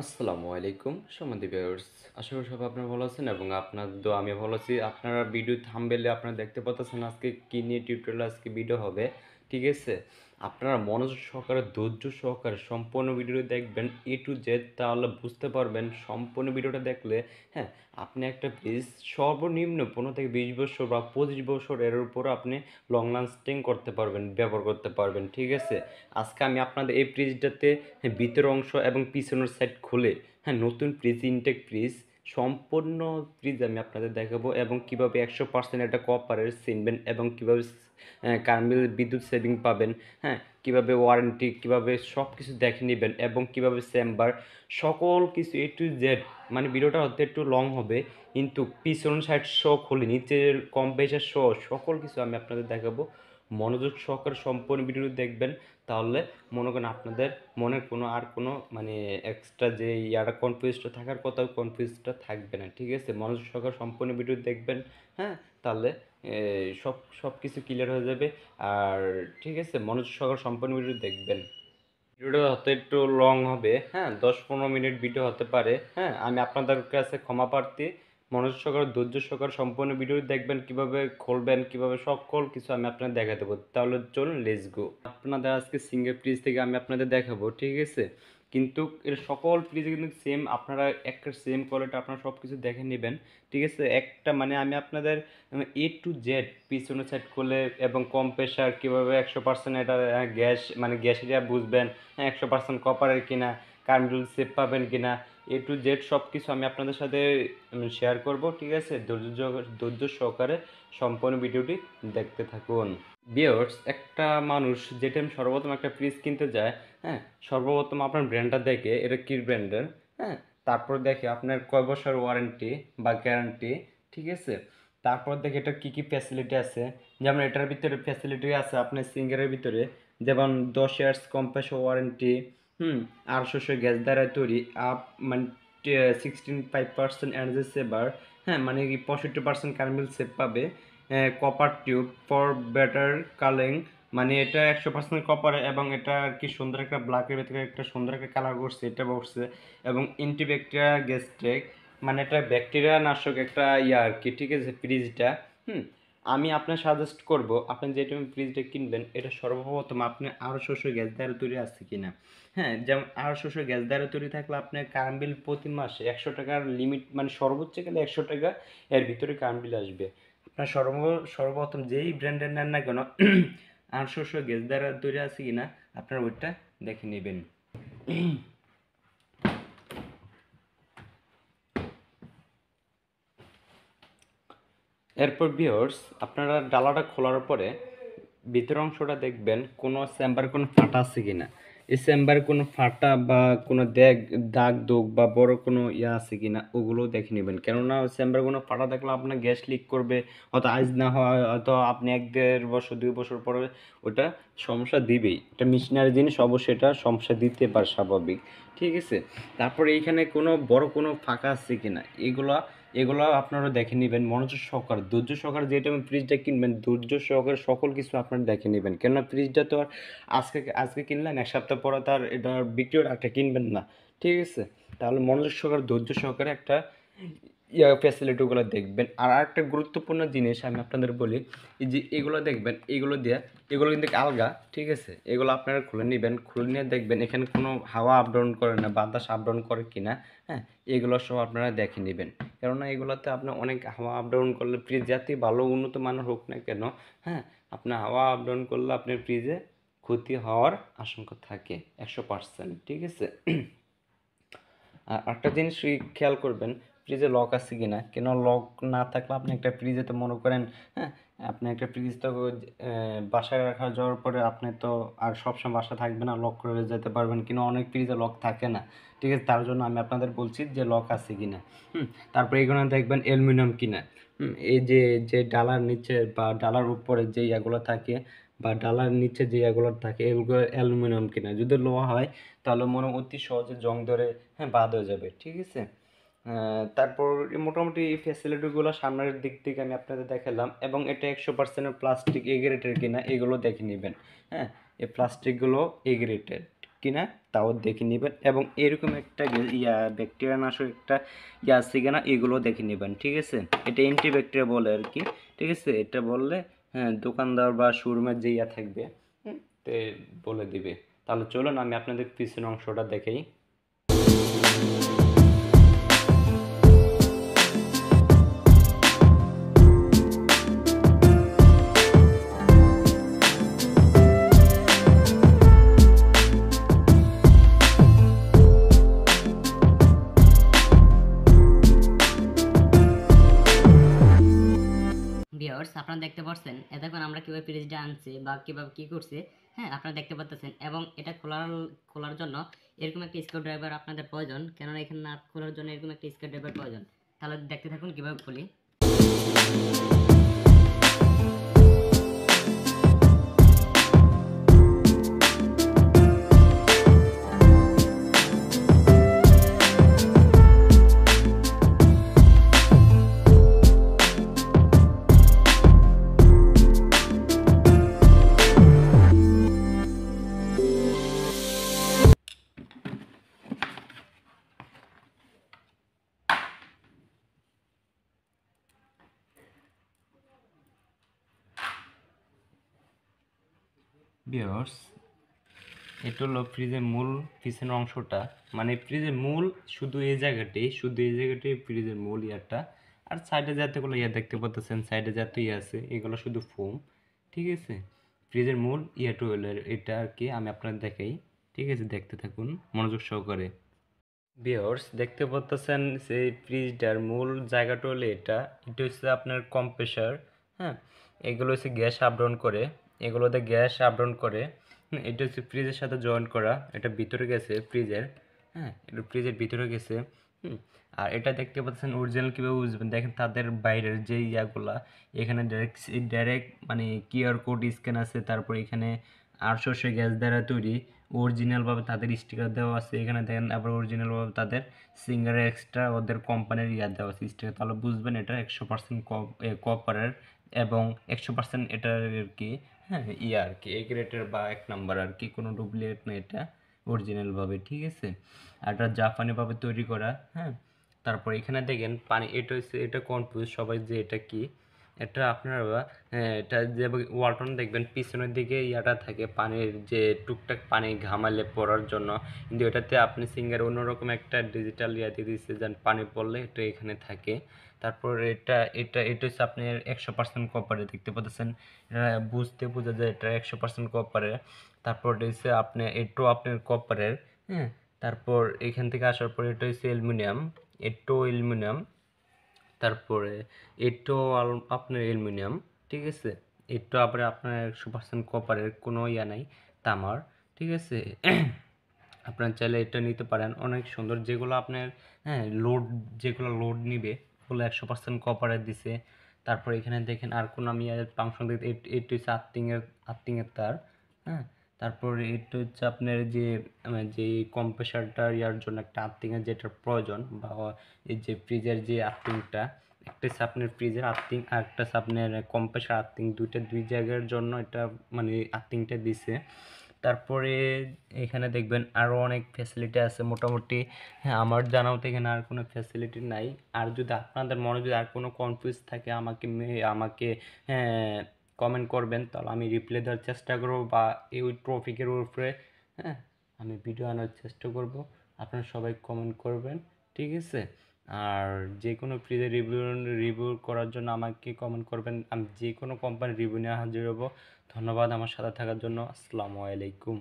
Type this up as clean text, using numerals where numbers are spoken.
আসসালামু আলাইকুম সম্মানিত ভিউয়ার্স, আশা করি সবাই আপনারা ভালো আছেন এবং আপনার দোয়া আমি ভালো আছি। আপনারা ভিডিও থাম্বনেইলে আপনারা দেখতে পাচ্ছেন আজকে কি নিয়ে টিউটোরিয়াল আজকে ভিডিও হবে, ঠিক আছে? আপনারা মনোযোগ সহকারে ধৈর্য সহকারে সম্পূর্ণ ভিডিওটি দেখবেন এ টু জেড, তাহলে বুঝতে পারবেন সম্পূর্ণ ভিডিওটা দেখলে। হ্যাঁ, আপনি একটা ফ্রিজ সর্বনিম্ন 15 থেকে 20 বছর বা 25 বছর এর উপর আপনি লং লাস্টিং করতে পারবেন, ব্যবহার করতে পারবেন, ঠিক আছে? আজকে আমি আপনাদের এই ফ্রিজটাতে ভিতরের অংশ এবং পিছনের সাইড খুলে নতুন ফ্রিজ, ইনটেক ফ্রিজ, সম্পূর্ণ ফ্রিজ আমি আপনাদের দেখাবো এবং কীভাবে 100% এটা কপারের চিনবেন এবং কীভাবে কারেন্ট বিল বিদ্যুৎ সেভিং পাবেন। হ্যাঁ, কীভাবে ওয়ারেন্টি, কীভাবে সব কিছু দেখে নেবেন এবং কীভাবে চেম্বার, সকল কিছু এ টু জেড। মানে ভিডিওটা হয়তো একটু লং হবে, কিন্তু পিছন সাইড সহ খুলে নিচের কম্প্রেসার সহ সকল কিছু আমি আপনাদের দেখাবো। মনোযোগ সহকারে সম্পূর্ণ ভিডিওটি দেখবেন, তাহলে মনে করেন আপনাদের মনের কোনো মানে এক্সট্রা যে ইয়াটা কনফিউজটা থাকার কথা, কনফিউজটা থাকবে না, ঠিক আছে? মনোযোগ সহকারে সম্পূর্ণ ভিডিও দেখবেন। হ্যাঁ, তাহলে সব কিছু ক্লিয়ার হয়ে যাবে। আর ঠিক আছে, মনোযোগ সহকারে সম্পূর্ণ ভিডিও দেখবেন। ভিডিওটা হয়তো একটু লং হবে, হ্যাঁ, 10-15 মিনিট ভিডিও হতে পারে। হ্যাঁ, আমি আপনাদের কাছে ক্ষমা প্রার্থী। মনোযোগ সহকারে ধৈর্য সহকারে সম্পূর্ণ ভিডিও দেখবেন, কিভাবে খুলবেন, কিভাবে সকল কিছু আমি আপনাদের দেখাতে দেবো। তাহলে চলুন লেটস গো। আপনাদের আজকে সিঙ্গেল ফ্রিজ থেকে আমি আপনাদের দেখাবো, ঠিক আছে? কিন্তু এর সকল ফ্রিজে কিন্তু সেম, আপনারা একটা সেম কোয়ালিটি আপনারা সব কিছু দেখে নেবেন, ঠিক আছে? একটা মানে আমি আপনাদের এ টু জেড পিছনে সেট করলে এবং কম্প্রেসার কীভাবে 100% এটা গ্যাস মানে গ্যাসেরিয়া বুঝবেন, হ্যাঁ, 100% কপারের কিনা, কারেন্ট বিল সেভ পাবেন কিনা, এ টু জেড সব কিছু আমি আপনাদের সাথে শেয়ার করব, ঠিক আছে? ধৈর্য সহকারে সম্পূর্ণ ভিডিওটি দেখতে থাকুন। ভিউয়ার্স, একটা মানুষ যে টাইম সর্বপ্রথম একটা ফ্রিজ কিনতে যায়, হ্যাঁ, সর্বপ্রথম আপনার ব্র্যান্ডটা দেখে এটা কী ব্র্যান্ডের, হ্যাঁ, তারপর দেখে আপনার কয় বছর ওয়ারেন্টি বা গ্যারান্টি, ঠিক আছে? তারপর দেখে এটা কী কী ফ্যাসিলিটি আছে। যেমন এটার ভিতরে ফ্যাসিলিটি আছে আপনার সিঙ্গারের ভিতরে, যেমন 10 ইয়ার্স কম্প্রেসর ওয়ারেন্টি, 800 গ্যাস দ্বারা তৈরি আপ, মানে 16.5% এনার্জি সেভার, হ্যাঁ, মানে কি 65% কারেন্ট বিল সেভ পাবে। কপার টিউব ফর বেটার কালিং, মানে এটা 100% কপার এবং এটা আর কি সুন্দর একটা ব্ল্যাকের ভিতরে একটা সুন্দর একটা কালার করছে, এটা বসছে। এবং অ্যান্টিব্যাকটেরিয়া গ্যাস্ট্রিক, মানে এটা ব্যাকটেরিয়া নাশক একটা ইয়া আর কি, ঠিক আছে? ফ্রিজটা, আমি আপনার সাজেস্ট করব, আপনি যে টাইমে ফ্রিজটা কিনবেন এটা সর্বপ্রথম আপনি আরও শস্য গ্যাস দ্বারা তৈরি আছে কিনা। হ্যাঁ, যেমন আরও শস্য গ্যাস দ্বারা তৈরি থাকলে আপনার কারেন্ট বিল প্রতি মাসে 100 টাকার লিমিট, মানে সর্বোচ্চ গেলে 100 টাকা এর ভিতরে কারেন্ট বিল আসবে। আপনার সর্বপ্রথম যেই ব্র্যান্ডের নেন না কেন, 800 গ্যাস দ্বারা তৈরি আছে কিনা আপনার ওইটা দেখে নেবেন। এরপর ভিউয়ার্স, আপনারা ডালাটা খোলার পরে ভিতরের অংশটা দেখবেন কোনো চেম্বারে কোনো ফাটা আছে কিনা। এই চেম্বারে কোনো ফাটা বা কোনো দাগ দুগ বা বড় কোনো ইয়া আছে কিনা ওগুলো দেখে নেবেন, কেননা চেম্বারে কোনো ফাটা থাকলে আপনার গ্যাস লিক করবে, হয়তো আজ না হয়, হয়তো আপনি 1-1.5 বছর 2 বছর পরে ওটা সমস্যা দিবেই। এটা মেশিনারি জিনিস, অবশ্যই এটা সমস্যা দিতে পারে, স্বাভাবিক, ঠিক আছে? তারপরে এইখানে কোনো বড় কোনো ফাঁকা আছে কিনা এগুলো আপনারা দেখে নেবেন মনোযোগ সহকারে, ধৈর্য সহকারে। যেটা আমি ফ্রিজটা কিনবেন ধৈর্য সহকারে সকল কিছু আপনারা দেখে নেবেন, কেননা ফ্রিজটা তো আর আজকে কিনলেন 1 সপ্তাহ পরে তার এটা বিক্রি একটা কিনবেন না, ঠিক আছে? তাহলে মনোযোগ সহকারে ধৈর্য সহকারে একটা ফ্যাসিলিটিগুলো দেখবেন। আর আরেকটা গুরুত্বপূর্ণ জিনিস আমি আপনাদের বলি, এই যে এগুলো দেখবেন, এগুলো কিন্তু আলগা, ঠিক আছে? এগুলো আপনারা খুলে নেবেন, খুলে নিয়ে দেখবেন এখানে কোনো হাওয়া আপ ডাউন করে না, বাতাস আপ ডাউন করে কিনা। হ্যাঁ, এগুলো সব আপনারা দেখে নেবেন, কেননা এগুলোতে আপনার অনেক হাওয়া আপ ডাউন করলে ফ্রিজ যতই ভালো উন্নত মানের হোক না কেন, হ্যাঁ, আপনার হাওয়া আপ ডাউন করলে আপনার ফ্রিজে ক্ষতি হওয়ার আশঙ্কা থাকে 100%, ঠিক আছে? আর একটা জিনিস খেয়াল করবেন, ফ্রিজে লক আছে কিনা, কেন লক না থাকলে আপনি একটা ফ্রিজে তো মনে করেন, হ্যাঁ, আপনি একটা ফ্রিজ তো বাসায় রাখা যাওয়ার পরে আপনি তো আর সবসময় বাসা থাকবে না, লক করে যেতে পারবেন কিনা, অনেক ফ্রিজে লক থাকে না, ঠিক আছে? তার জন্য আমি আপনাদের বলছি যে লক আছে কিনা। তারপরে এগুলো দেখবেন অ্যালুমিনিয়াম কিনা। এই যে যে ডালার নিচে বা ডালার উপরে যে ইয়াগুলো থাকে বা ডালার নিচে যে ইয়াগুলো থাকে এগুলো অ্যালুমিনিয়াম কিনা। যদি লোহা হয় তাহলে মনে অতি সহজে জং ধরে, হ্যাঁ, বাদ হয়ে যাবে, ঠিক আছে? তারপর মোটামুটি এই ফ্যাসিলিটিগুলো সামনের দিক থেকে আমি আপনাদের দেখালাম এবং এটা 100% প্লাস্টিক এ গ্রেডের কিনা এগুলো দেখে নেবেন। হ্যাঁ, এই প্লাস্টিকগুলো এ গ্রেডের, কিনা তাও দেখে নেবেন, এবং এরকম একটা ব্যাকটেরিয়া নাশক একটা আছে কিনা এগুলো দেখে নেবেন। ঠিক আছে, এটা অ্যান্টিব্যাকটেরিয়া বলে আর কি। ঠিক আছে, এটা বললে হ্যাঁ দোকানদার বা শোরুমের যে থাকবে তে বলে দিবে। তাহলে চলুন আমি আপনাদের পিছনের অংশটা দেখাই। ভিউয়ার্স, আপনারা দেখতে পাচ্ছেন এতক্ষণ আমরা কিভাবে ফ্রিজটা আনছি বা কিভাবে কি করছি। হ্যাঁ, আপনারা দেখতে পাচ্ছেন, এবং এটা খোলার জন্য এরকম একটা স্ক্রু ড্রাইভার আপনাদের প্রয়োজন, কেননা এখানে নাট খোলার জন্য এরকম একটা স্ক্রু ড্রাইভার প্রয়োজন। তাহলে দেখতে থাকুন কিভাবে খুলি। ভিউয়ার্স, এটা হলো ফ্রিজের মূল পিছনের অংশটা, মানে ফ্রিজের মূল শুধু এই জায়গাটাই, ফ্রিজের মূল ইয়ারটা। আর সাইডে যাতেগুলো দেখতে পাচ্ছেন, সাইডে যাতে আছে এগুলো শুধু ফোম। ঠিক আছে, ফ্রিজের মূল ইয়াটা হলো এটা আর কি, আমি আপনার দেখাই। ঠিক আছে, দেখতে থাকুন মনোযোগ সহকারে। ভিউয়ার্স, দেখতে পাচ্ছেন সেই ফ্রিজটার মূল জায়গাটা হলো এটা হচ্ছে আপনার কম্প্রেসার। হ্যাঁ, এগুলো হচ্ছে গ্যাস আপ ডাউন করে, এগুলোতে গ্যাস আপ ডাউন করে। এটা হচ্ছে ফ্রিজের সাথে জয়েন করা, এটা ভিতরে গেছে ফ্রিজের। হ্যাঁ, এটা ফ্রিজের ভিতরে গেছে। আর এটা দেখতে পাচ্ছেন অরিজিনাল কীভাবে বুঝবেন, দেখেন তাদের বাইরের যে ইয়াগুলা, এখানে ডাইরেক্ট মানে কিউআর কোড স্ক্যান আছে, তারপর এখানে 800 গ্যাস দ্বারা তৈরি অরিজিনালভাবে তাদের স্টিকার দেওয়া আছে। এখানে দেখেন আবার অরিজিনালভাবে তাদের সিঙ্গারের এক্সট্রা ওদের কোম্পানির দেওয়া আছে স্টিকার, তাহলে বুঝবেন এটা 100% কপারের এবং 100% এটা আর কি হ্যাঁ আর কি এ গ্রেডের বা 1 নাম্বার আর কি, কোনো ডুপ্লিকেট না, এটা অরিজিনালভাবে। ঠিক আছে, আর এটা জাপানিভাবে তৈরি করা। হ্যাঁ, তারপর এখানে দেখেন পানি, এটা হচ্ছে এটা কনফিউজ সবাই যে এটা কি। এটা আপনারা এটা যে ওয়ালটন দেখবেন পিছনের দিকে ইয়াটা থাকে পানির, যে টুকটাক পানি ঘামালে পড়ার জন্য, কিন্তু এটাতে আপনি সিঙ্গার অন্যরকম একটা ডিজিটাল দিয়ে দিচ্ছে, যেন পানি পড়লে এটা এখানে থাকে। তারপর এটা এটা এটা হচ্ছে আপনার 100% কপারে, দেখতে পাচ্ছেন বুঝতে বোঝা যায় এটা 100% কপারে। তারপর হচ্ছে আপনি এটাও আপনার কপারের। হ্যাঁ, তারপর এখান থেকে আসার পর এটা হচ্ছে অ্যালুমিনিয়াম, এটাও অ্যালুমিনিয়াম। তারপরে এটাও আপনার অ্যালুমিনিয়াম। ঠিক আছে, এটা আবার আপনার 100% কপারের, কোনো ইয়া নাই তামার। ঠিক আছে, আপনার চাইলে এটা নিতে পারেন, অনেক সুন্দর। যেগুলো আপনার হ্যাঁ যেগুলো লোড নিবে ওগুলো 100% কপারের দিছে। তারপর এখানে দেখেন আর কোনো আমি ফাংশন দিতে, এটা হচ্ছে আর্থিংয়ের তার। হ্যাঁ, তারপর এটা হচ্ছে আপনার যে যে কম্প্রেসারটা ইয়ার জন্য একটা আর্থিংয়ের যেটা প্রয়োজন, বা এই যে ফ্রিজের যে আর্থিংটা, একটা হচ্ছে আপনার ফ্রিজের আর্থিং আর একটা হচ্ছে আপনার কম্প্রেসার আর্থিং, দুই জায়গার জন্য এটা মানে আর্থিংটা দিছে। তারপরে এখানে দেখবেন আরও অনেক ফ্যাসিলিটি আছে মোটামুটি। হ্যাঁ, আমার জানা মতো এখানে আর কোনো ফ্যাসিলিটি নাই। আর যদি আপনাদের মনে যদি আর কোনো কনফিউজ থাকে আমাকে কমেন্ট করবেন, তাহলে আমি রিপ্লাই দেওয়ার চেষ্টা করবো, বা এই টপিকের উপরে হ্যাঁ আমি ভিডিও আনার চেষ্টা করব। আপনারা সবাই কমেন্ট করবেন। ঠিক আছে, আর যে কোনো ফ্রিজের রিভিউ করার জন্য আমাকে কমেন্ট করবেন, আমি যে কোনো কোম্পানির রিভিউ নিয়ে হাজির হব। ধন্যবাদ আমার সাথে থাকার জন্য। আসসালামু আলাইকুম।